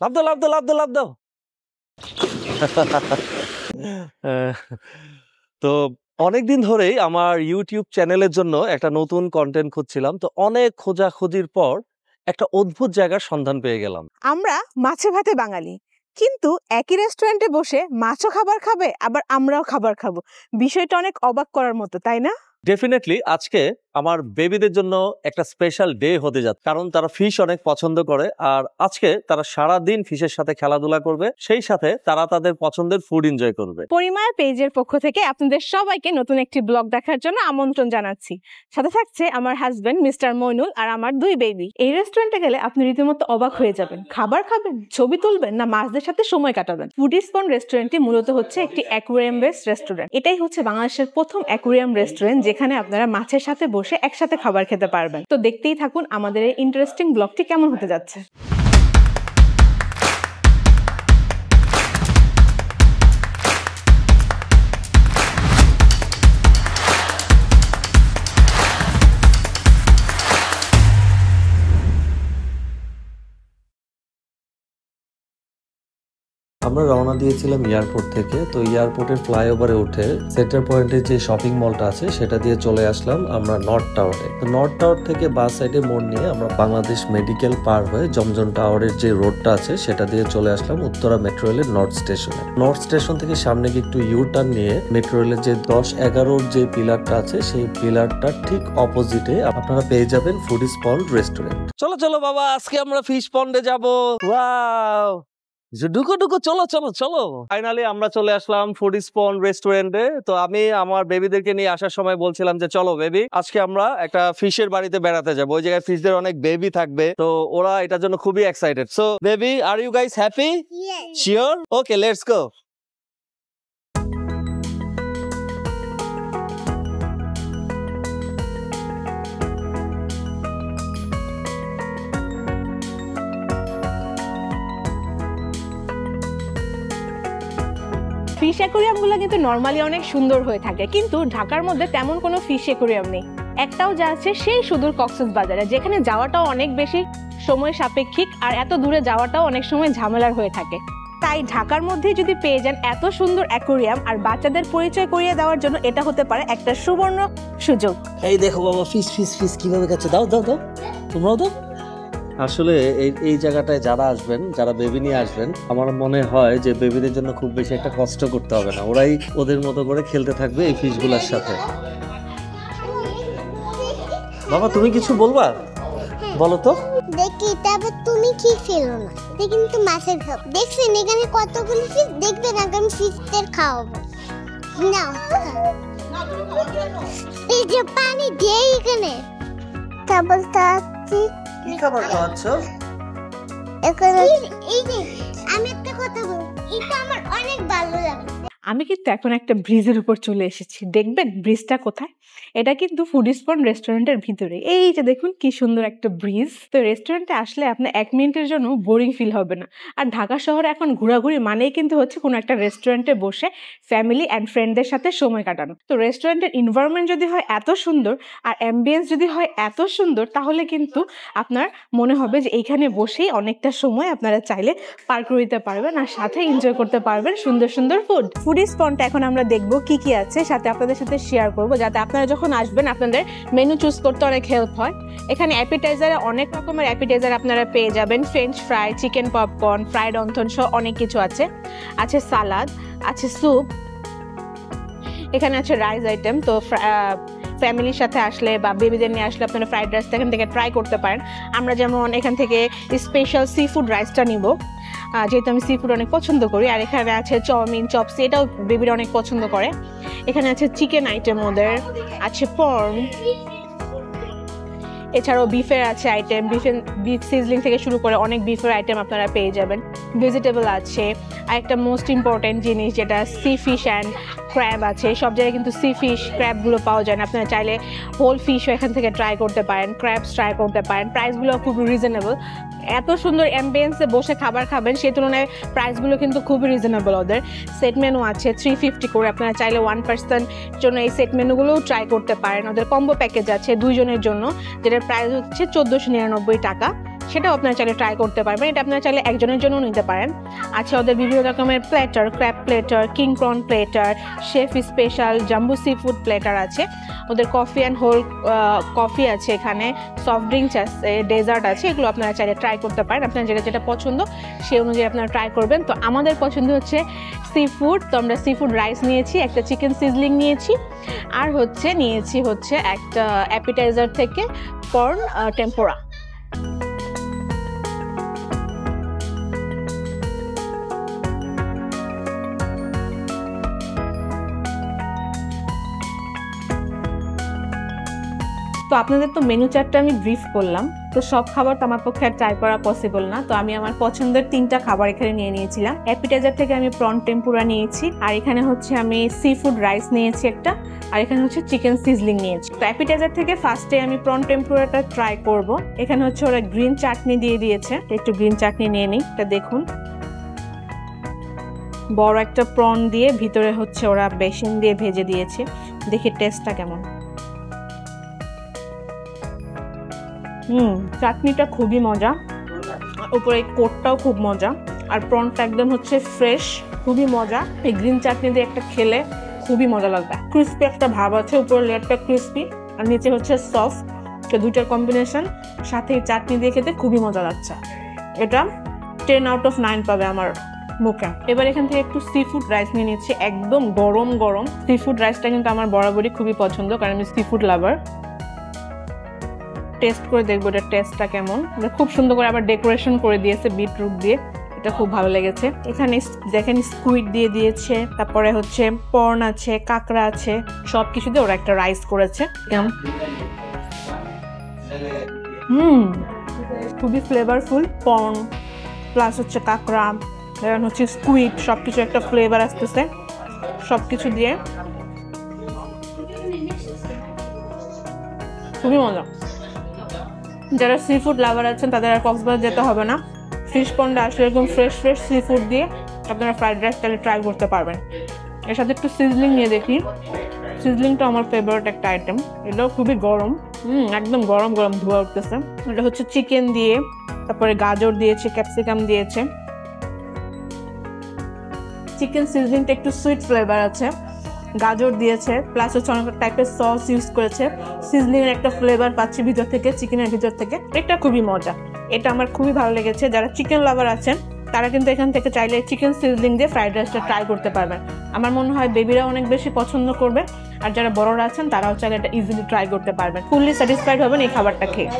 লাভ দাও লাভ দাও লাভ দাও লাভ দাও। তো অনেকদিন ধরেই আমার ইউটিউব চ্যানেলের জন্য একটা নতুন কন্টেন্ট খুঁজছিলাম, তো অনেক খোঁজাখুঁজির পর একটা অদ্ভুত জায়গার সন্ধান পেয়ে গেলাম। আমরা মাছে ভাতে বাঙালি, কিন্তু একই রেস্টুরেন্টে বসে মাছও খাবার খাবে আবার আমরাও খাবার খাবো। বিষয়টা অনেক অবাক করার মতো, তাই না? ডেফিনেটলি আজকে আমার বেবিদের জন্য একটা স্পেশাল ডে হতে যাচ্ছে, কারণ তারা ফিশ অনেক পছন্দ করে। আর আজকে তারা সারা দিন ফিশের সাথে খেলাধুলা করবে, সেই সাথে তারা তাদের পছন্দের ফুড এনজয় করবে। পরিমায়া পেজের পক্ষ থেকে আপনাদের সবাইকে নতুন একটি ব্লগ দেখার জন্য আমন্ত্রণ জানাচ্ছি। সাথে থাকছে আমার হাজবেন্ড মিস্টার মইনুল আর আমার 2 বেবি। এই রেস্টুরেন্টে গেলে আপনি রীতিমতো অবাক হয়ে যাবেন। খাবার খাবেন, ছবি তুলবেন, না মাছদের সাথে সময় কাটাবেন। ফুডি স্পন রেস্টুরেন্টটি মূলত হচ্ছে একটি অ্যাকুয়ারিয়াম বেসড রেস্টুরেন্ট। এটাই হচ্ছে বাংলাদেশের প্রথম অ্যাকুয়ারিয়াম রেস্টুরেন্ট যেখানে আপনারা মাছের সাথে বসে একসাথে খাবার খেতে পারবেন। তো দেখতেই থাকুন আমাদের এই ইন্টারেস্টিং ব্লগটি কেমন হতে যাচ্ছে। আমরা রওনা দিয়েছিলাম এয়ারপোর্ট থেকে। তো এয়ারপোর্টের ফ্লাইওভারে উঠে সেন্টার পয়েন্টে যে শপিং মলটা আছে সেটা দিয়ে চলে আসলাম আমরা নর্থ টাওয়ারে। তো নর্থ টাওয়ার থেকে বাস সাইডে মোড় নিয়ে আমরা বাংলাদেশ মেডিকেল পার হয়ে জমজম টাওয়ারের যে রোডটা আছে সেটা দিয়ে চলে আসলাম উত্তরা মেট্রো রেলের নর্থ স্টেশনে। নর্থ স্টেশন থেকে সামনে গিয়ে একটু ইউ টার্ন নিয়ে মেট্রো রেলের যে 10-11 যে পিলারটা আছে সেই পিলারটার ঠিক অপোজিটে আপনারা পেয়ে যাবেন ফুডি পন্ড রেস্টুরেন্ট। চলো চলো বাবা, আজকে আমরা ফিশ পন্ডে যাবো। ওয়াও, ঢুকো ঢুকো, চলো চলো চলো। ফাইনালি আমরা চলে আসলাম ফুডি পন্ড রেস্টুরেন্টে। তো আমি আমার বেবিদেরকে নিয়ে আসার সময় বলছিলাম যে চলো বেবি, আজকে আমরা একটা ফিশের বাড়িতে বেড়াতে যাবো, ওই জায়গায় ফিশদের অনেক বেবি থাকবে। তো ওরা এটার জন্য খুবই excited. So baby, are you guys happy? Sure? Okay, let's go. Fish অ্যাকুয়ারিয়ামগুলো কিন্তু নর্মালি অনেক সুন্দর হয়ে থাকে, কিন্তু ঢাকার মধ্যে তেমন কোনো ফিশ অ্যাকুয়ারিয়াম নেই। একটাও যা আছে সেই সুদূর কক্সবাজারে, যেখানে যাওয়াটাও অনেক বেশি সময় সাপেক্ষিক আর এত দূরে যাওয়াটাও অনেক সময় ঝামেলার হয়ে থাকে। তাই ঢাকার মধ্যে যদি পেয়ে যান এত সুন্দর অ্যাকুয়ারিয়াম আর বাচ্চাদের পরিচয় করিয়ে দেওয়ার জন্য এটা হতে পারে একটা সুবর্ণ সুযোগ। এই দেখো বাবা, ফিশ ফিশ ফিশ কিভাবে খাচ্ছে, দাও দাও দাও, তোমরাও দাও। আসলে এই জায়গাটায় যারা আসবেন, যারা বেবি নিয়ে আসবেন, আমার মনে হয় যে বেবিদের জন্য খুব বেশি একটা কষ্ট করতে হবে না, ওরাই ওদের মতো করে খেলতে থাকবে এই ফিশগুলোর সাথে। বাবা তুমি কিছু বলবা? বলো তো। দেখি তারপর তুমি কি ফেলো না, এটা কিন্তু মাছের খাও। দেখছেন এখানে কতগুলো ফিশ, দেখবেন আগামী ফিশদের খাওয়াবো। নাও, এই যে পানি দিয়ে এখানে তারপর কি খাবার খাওয়াচ্ছ? এই যে আমি একটা কথা বলবো, এটা আমার অনেক ভালো লাগে। আমি কিন্তু এখন একটা ব্রিজের উপর চলে এসেছি। দেখবেন ব্রিজটা কোথায়? এটা কিন্তু ফুডি স্পন রেস্টুরেন্টের ভিতরে। এই যে দেখুন কি সুন্দর একটা ব্রিজ। তো রেস্টুরেন্টে আসলে আপনার 1 মিনিটের জন্য বোরিং ফিল হবে না। আর ঢাকা শহরে এখন ঘোরাঘুরি মানেই কিন্তু হচ্ছে কোনো একটা রেস্টুরেন্টে বসে ফ্যামিলি অ্যান্ড ফ্রেন্ডদের সাথে সময় কাটানো। তো রেস্টুরেন্টের এনভায়রনমেন্ট যদি হয় এত সুন্দর আর অ্যাম্বিয়েন্স যদি হয় এত সুন্দর, তাহলে কিন্তু আপনার মনে হবে যে এইখানে বসেই অনেকটা সময় আপনারা চাইলে পার করে দিতে পারবেন আর সাথে এনজয় করতে পারবেন সুন্দর সুন্দর ফুড। ফুডি স্পনটা এখন আমরা দেখবো কি কি আছে, সাথে আপনাদের সাথে শেয়ার করবো, যাতে আপনারা যখন আসবেন আপনাদের মেনু চুজ করতে অনেক হেল্প হয়। এখানে অ্যাপিটাইজারে অনেক রকমের অ্যাপিটাইজার আপনারা পেয়ে যাবেন। French fry, chicken popcorn, fried wonton সহ অনেক কিছু আছে। আছে সালাদ, আছে স্যুপ, এখানে আছে রাইস আইটেম। তো ফ্যামিলির সাথে আসলে বা বেবিদের নিয়ে আসলে আপনারা ফ্রাইড রাইসটা এখান থেকে ট্রাই করতে পারেন। আমরা যেমন এখান থেকে স্পেশাল সি ফুড রাইসটা নিব, যেহেতু আমি সি ফুড অনেক পছন্দ করি। আর এখানে আছে চাউমিন, চপস, এটাও বেবিরা অনেক পছন্দ করে। এখানে আছে চিকেন আইটেম, ওদের আছে পর্ন, এছাড়াও বিফের আছে আইটেম। বিফ সিজলিং থেকে শুরু করে অনেক বিফের আইটেম আপনারা পেয়ে যাবেন। ভেজিটেবল আছে, আর একটা মোস্ট ইম্পর্টেন্ট জিনিস যেটা সি ফিশ অ্যান্ড ক্র্যাব আছে। সব জায়গায় কিন্তু সি ফিশ ক্র্যাবগুলো পাওয়া যায় না, আপনারা চাইলে হোল ফিশও এখান থেকে ট্রাই করতে পারেন, ক্র্যাবস ট্রাই করতে পারেন। প্রাইসগুলো খুব রিজনেবল। এত সুন্দর অ্যাম্বিয়েন্সে বসে খাবার খাবেন, সেই তুলনায় প্রাইসগুলো কিন্তু খুবই রিজনেবল ওদের। সেট মেনু আছে 350 করে, আপনারা চাইলে 1 পার্সন জন্য এই সেট মেনুগুলোও ট্রাই করতে পারেন। ওদের কম্বো প্যাকেজ আছে 2 জনের জন্য, যেটার প্রাইস হচ্ছে 1499 টাকা। সেটাও আপনারা চাইলে ট্রাই করতে পারবেন। এটা আপনারা চাইলে একজনের জন্য নিতে পারেন। আছে ওদের বিভিন্ন রকমের platter, crab platter, king prawn platter, chef special, jumbo sea food platter আছে। ওদের কফি অ্যান্ড হোল কফি আছে, এখানে সফট ড্রিঙ্কস আছে, ডেজার্ট আছে। এগুলো আপনারা চাইলে ট্রাই করতে পারেন। আপনার যেটা যেটা পছন্দ সেই অনুযায়ী আপনারা ট্রাই করবেন। তো আমাদের পছন্দ হচ্ছে সি ফুড, তো আমরা সি ফুড রাইস নিয়েছি, একটা চিকেন সিজলিং নিয়েছি, আর নিয়েছি একটা অ্যাপিটাইজার থেকে কর্ন টেম্পোরা। তো আপনাদের তো মেনু চার্টটা আমি ব্রিফ করলাম, তো সব খাবার তো আমার পক্ষে আর ট্রাই করা পসিবল না। তো আমি আমার পছন্দের 3টা খাবার এখানে নিয়ে নিয়েছিলাম। অ্যাপিটাইজার থেকে আমি প্রন টেম্পুরা নিয়েছি, আর এখানে আমি সি ফুড রাইস নিয়েছি একটা, আর এখানে চিকেন সিজলিং নিয়েছি। তো অ্যাপিটাইজার থেকে ফার্স্টে আমি প্রন টেম্পুরাটা ট্রাই করব। এখানে ওরা গ্রিন চাটনি দিয়ে দিয়েছে, একটু গ্রিন চাটনি নিয়ে নিই। এটা দেখুন, বড় একটা প্রন দিয়ে ভিতরে ওরা বেসন দিয়ে ভেজে দিয়েছে। দেখি টেস্টটা কেমন। চাটনিটা খুবই মজা, উপরে কোটটাও খুব মজা, আর প্রনটা একদম ফ্রেশ, খুবই মজা। এই গ্রিন চাটনি দিয়ে একটা খেলে খুবই মজা লাগবে। ক্রিস্পি একটা ভাব আছে, উপরের লেয়ারটা ক্রিস্পি আর নিচে সফট। তো দুইটার কম্বিনেশন সাথে এই চাটনি দিয়ে খেতে খুবই মজা লাগছে। এটা 10 out of 9 পাবে আমার মুখে। এবার এখান থেকে একটু সি ফুড রাইস নিয়ে নিচ্ছি, একদম গরম গরম। সি ফুড রাইসটা কিন্তু আমার বরাবরই খুবই পছন্দ, কারণ আমি সি ফুড লাভার। টেস্ট করে দেখবো এটা টেস্টটা কেমন। খুব সুন্দর করে আবার ডেকোরেশন করে দিয়েছে বিটরুট দিয়ে, এটা খুব ভালো লেগেছে। এখানে দেখেন স্কুইড দিয়ে দিয়েছে, তারপরে পর্ন আছে, কাঁকড়া আছে, সবকিছু দিয়ে ওরা একটা রাইস করেছে। খুবই ফ্লেভারফুল। পর্ন প্লাস কাঁকড়া, স্কুইড, সবকিছু একটা ফ্লেভার আসতেছে সবকিছু দিয়ে, খুবই মজা। যারা সি ফুড লাভার আছেন তাদের আর কক্সবাজার যেতে হবে না। ফিশ পন্ডে আসলে একদম ফ্রেশ ফ্রেশ সি ফুড দিয়ে আপনারা ফ্রাইড রাইস তাহলে ট্রাই করতে পারবেন। এর সাথে একটু সিজলিং নিয়ে দেখি। সিজলিংটা আমার ফেভারিট একটা আইটেম, এটাও খুবই গরম। একদম গরম গরম ধোয়া উঠতেছে। এটা চিকেন দিয়ে, তারপরে গাজর দিয়েছে, ক্যাপসিকাম দিয়েছে। চিকেন সিজলিংটা একটু সুইট ফ্লেভার আছে, গাজর দিয়েছে, প্লাস অনেক টাইপের সস ইউজ করেছে। সিজলিং এর একটা ফ্লেভার পাচ্ছি ভিতর থেকে, চিকেনের ভিতর থেকে। এটা খুবই মজা, এটা আমার খুবই ভালো লেগেছে। যারা চিকেন লাভার আছেন তারা কিন্তু এখান থেকে চাইলে চিকেন সিজলিং দিয়ে ফ্রাইড রাইসটা ট্রাই করতে পারবেন। আমার মনে হয় বেবিরা অনেক বেশি পছন্দ করবে, আর যারা বড়রা আছেন তারাও চাইলে এটা ইজিলি ট্রাই করতে পারবেন। ফুললি স্যাটিসফাইড হবেন এই খাবারটা খেয়ে।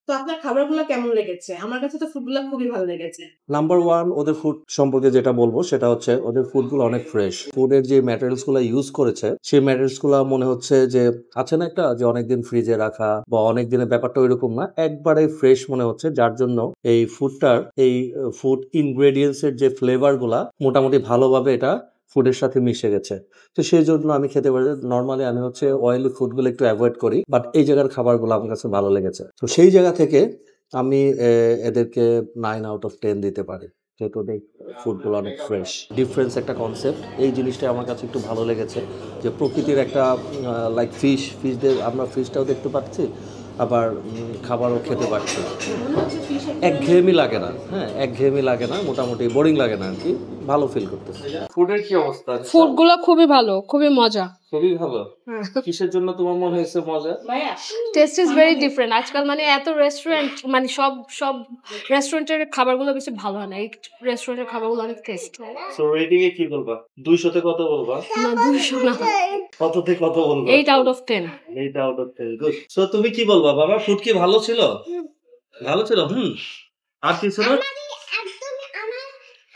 তো আপনার খাবারগুলো কেমন লেগেছে? আমার কাছে তো ফুডগুলো খুবই ভালো লেগেছে। নাম্বার 1, ওদের ফুড সম্পর্কে যেটা বলবো সেটা ওদের ফুডগুলো অনেক ফ্রেশ। ফুডের যে ম্যাটেরিয়ালস গুলো ইউজ করেছে সেই ম্যাটেরিয়ালস গুলো মনে হচ্ছে যে আছে না একটা যে অনেকদিন ফ্রিজে রাখা বা অনেক দিনের ব্যাপারটা ওইরকম না, একবারে ফ্রেশ মনে হচ্ছে। যার জন্য এই ফুডটার এই ফুড ইনগ্রেডিয়েন্টস এর যে ফ্লেভার গুলা মোটামুটি ভালোভাবে এটা ফুডের সাথে মিশে গেছে। তো সেই জন্য আমি খেতে পারি। নর্মালি আমি অয়েলি ফুডগুলো একটু অ্যাভয়েড করি, বাট এই জায়গার খাবারগুলো আমার কাছে ভালো লেগেছে। তো সেই জায়গা থেকে আমি এদেরকে 9 out of 10 দিতে পারি, যেহেতু ফুডগুলো অনেক ফ্রেশ। ডিফারেন্স একটা কনসেপ্ট, এই জিনিসটা আমার কাছে একটু ভালো লেগেছে যে প্রকৃতির একটা লাইক ফিশ দিয়ে আমরা ফিশটাও দেখতে পাচ্ছি, আবার খাবারও খেতে পাচ্ছি। একঘেয়েমি লাগে না, একঘেয়েমি লাগে না, মোটামুটি বোরিং লাগে না আর কি, ভালো ফিল করতেছে। ফুডের কি অবস্থা? ফুডগুলো খুবই ভালো, খুবই মজা, খুবই ভালো। কিসের জন্য তোমার মনে হয়েছে মজা? Test is very different. আজকাল এত রেস্টুরেন্ট সব রেস্টুরেন্টের খাবারগুলো বেশি ভালো হয় না, এই রেস্টুরেন্টের খাবারগুলো অনেক টেস্ট। সো রেটিং এ কি বলবা? 200 তে কত বলবা? না 200 না, কত থেকে কত বলবা? 8 out of 10। 8 out of 10, good. So তুমি কি বলবা বাবা? ফুড কি ভালো ছিল? ভালো ছিল। আর কিছু না?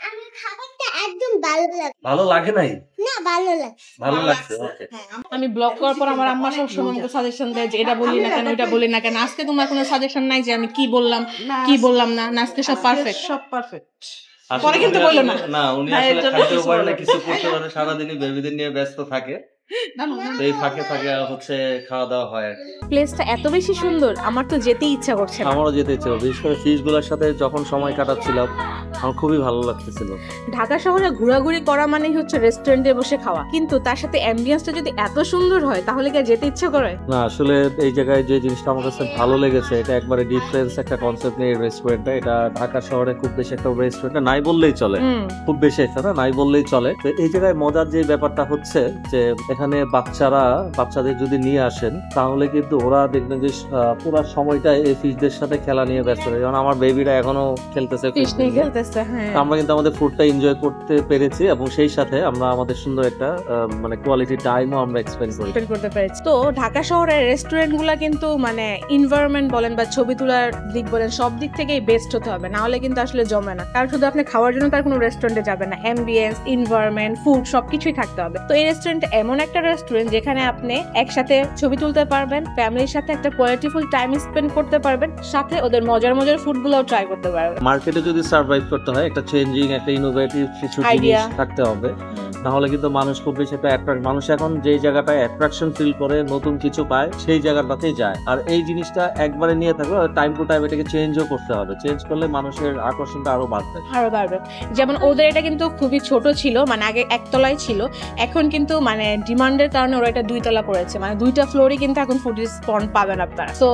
আমার খাবারটা একদম ভালো লাগে। ভালো লাগে নাই? না, ভালো লাগে। ভালো লাগছে, ওকে। আমি ব্লগ করার পর আমার আম্মা সবসময় আমাকে সাজেশন দেয় যে এটা বলি না কেন, এটা বলি না কেন। আজকে তোমার কোনো সাজেশন নাই যে আমি কি বললাম কি বললাম না? আজকে সব পারফেক্ট, সব পারফেক্ট। পরে কিন্তু বললো না। না, উনি আসলে খাইতেও পারে না, কিছু করতে পারে, সারাদিনই বেবিদের নিয়ে ব্যস্ত থাকে। এই ফাঁকে খাওয়া দাওয়া হয়। প্লেসটা এত বেশি সুন্দর, আমার তো যেতেই ইচ্ছা করছে। আমারও যেতে ইচ্ছা, বিশেষ করে ফিশ গুলোর সাথে যখন সময় কাটাচ্ছিলাম আমার খুবই ভালো লাগতেছিল। ঢাকা শহরে ঘোরাঘুরি করা মানেই হচ্ছে রেস্টুরেন্টে বসে খাওয়া, কিন্তু তার সাথে অ্যাম্বিয়েন্সটা যদি এত সুন্দর হয় তাহলে কি আর যেতে ইচ্ছে করে? না আসলে এই জায়গায় যে জিনিসটা আমার কাছে ভালো লেগেছে, এটা একবারে ডিফারেন্স একটা কনসেপ্ট নিয়ে রেস্টুরেন্টটা। এটা ঢাকা শহরে খুব বেশি একটা রেস্টুরেন্ট নাই বললেই চলে, খুব বেশি একটা না, নাই বললেই চলে। তো এই জায়গায় মজার যে ব্যাপারটা হচ্ছে যে এখানে বাচ্চাদের যদি নিয়ে আসেন তাহলে কিন্তু ওরা দেখবেন যে পুরো সময়টা এই ফিশদের সাথে খেলা নিয়ে ব্যস্ত থাকে। যেমন আমার বেবিরা এখনো খেলতেছে ফিশ নিয়ে খেলতেছে। হ্যাঁ, আমরা কিন্তু আমাদের ফুডটা এনজয় করতে পেরেছি এবং সেই সাথে আমরা আমাদের সুন্দর একটা মানে কোয়ালিটি টাইমও আমরা এক্সপেন্ড করতে পেরেছি। তো ঢাকা শহরের রেস্টুরেন্টগুলো কিন্তু মানে এনভায়রনমেন্ট বলেন বা ছবি তোলার দিক বলেন সব দিক থেকেই বেস্ট হতে হবে, না হলে কিন্তু আসলে জমে না। কারণ শুধু আপনি খাওয়ার জন্য তার কোনো রেস্টুরেন্টে যাবেন না, অ্যাম্বিয়েন্স, এনভায়রনমেন্ট, ফুড সবকিছুই থাকতে হবে। তো এই রেস্টুরেন্ট এমন একটা রেস্টুরেন্ট যেখানে আপনি একসাথে ছবি তুলতে পারবেন, ফ্যামিলির সাথে একটা কোয়ালিটিফুল টাইম স্পেন্ড করতে পারবেন, সাথে ওদের মজার মজার ফুডগুলোও ট্রাই করতে পারবেন। মার্কেটে যদি সার্ভাইভ করতে হয় একটা চেঞ্জিং, একটা ইনোভেটিভ কিছু জিনিস থাকতে হবে, না হলে কিন্তু মানুষ খুব বেশি মানুষ এখন যেই জায়গাটায় অ্যাট্রাকশন ফিল করে নতুন কিছু পায় সেই জায়গাটাতেই যায়। আর এই জিনিসটা একবারে নিয়ে থাকবে, টাইম টু টাইম এটাকে চেঞ্জও করতে হবে। চেঞ্জ করলে মানুষের আকর্ষণটা আরো বাড়বে। যেমন ওদের এটা কিন্তু খুবই ছোট ছিল, মানে আগে একতলায় ছিল, এখন কিন্তু মানে ডিমান্ডের কারণে ওরা এটা 2 তলা করেছে, মানে 2টা ফ্লোরই কিন্তু এখন ফুড স্পট পাবেন আপনারা। তো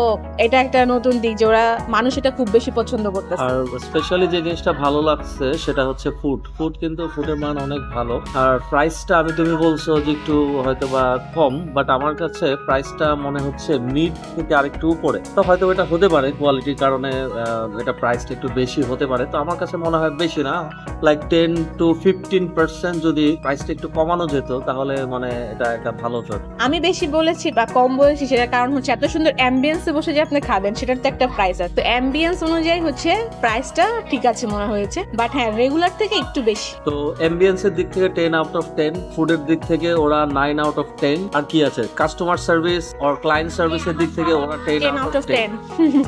এটা একটা নতুন দিক যে ওরা মানুষ এটা খুব বেশি পছন্দ করতেছে। আর স্পেশালি যে জিনিসটা ভালো লাগছে সেটা হচ্ছে ফুড কিন্তু ফুডের মান অনেক ভালো। আর প্রাইসটা তুমি বলছো যে একটু হয়তো বা কম, বাট আমার কাছে প্রাইসটা মনে হচ্ছে মিড থেকে আরেকটু উপরে। তো হয়তো এটা হতে পারে কোয়ালিটির কারণে এটা প্রাইসটা একটু বেশি হতে পারে। তো আমার কাছে মনে হয় বেশি না, লাইক 10 to 15% যদি প্রাইসটা একটু কমানো যেত তাহলে মানে এটা একটা ভালো চল। আমি বেশি বলেছি বা কম বলেছি সেটার কারণ হচ্ছে এত সুন্দর অ্যাম্বিয়েন্সে বসে যে আপনি খাবেন সেটার তো একটা প্রাইস আছে। তো অ্যাম্বিয়েন্স অনুযায়ী হচ্ছে প্রাইসটা ঠিক আছে মনে হয়েছে, বাট হ্যাঁ রেগুলার থেকে একটু বেশি। তো অ্যাম্বিয়েন্সের দিক থেকে 10 out of 10, ফুডের দিক থেকে ওরা 9 out of 10। আর কি আছে কাস্টমার সার্ভিস আর ক্লায়েন্ট সার্ভিসের দিক থেকে ওরা 10 out of 10।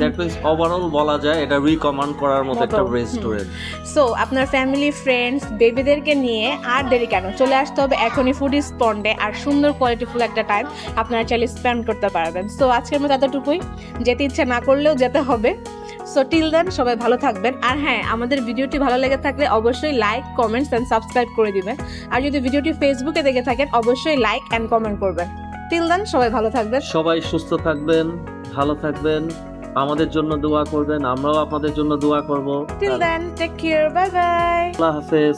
That means overall বলা যায় এটা রিকমেন্ড করার মতো একটা রেস্টুরেন্ট। সো আপনার ফ্যামিলি, ফ্রেন্ডস, বেবিদেরকে নিয়ে আর দেরি কেন, চলে আসতে হবে এখনই ফুড স্পটে। আর সুন্দর কোয়ালিটিফুল একটা টাইম আপনারা চাইলে স্পেন্ড করতে পারবেন। সো আজকের মতো এতটুকুই, যেতে ইচ্ছা না করলেও যেতে হবে। সো টিল দেন সবাই ভালো থাকবেন। আর হ্যাঁ, আমাদের ভিডিওটি ভালো লেগে থাকলে অবশ্যই লাইক, কমেন্টস এন্ড সাবস্ক্রাইব করে দিবেন। আর যদি ভিডিওটি ফেসবুকে দেখে থাকেন অবশ্যই লাইক এন্ড কমেন্ট করবেন। টিল দেন সবাই ভালো থাকবেন, সবাই সুস্থ থাকবেন, ভালো থাকবেন, আমাদের জন্য দোয়া করবেন, আমরাও আপনাদের জন্য দোয়া করব। Till then take care, bye bye, আল্লাহ হাফেজ।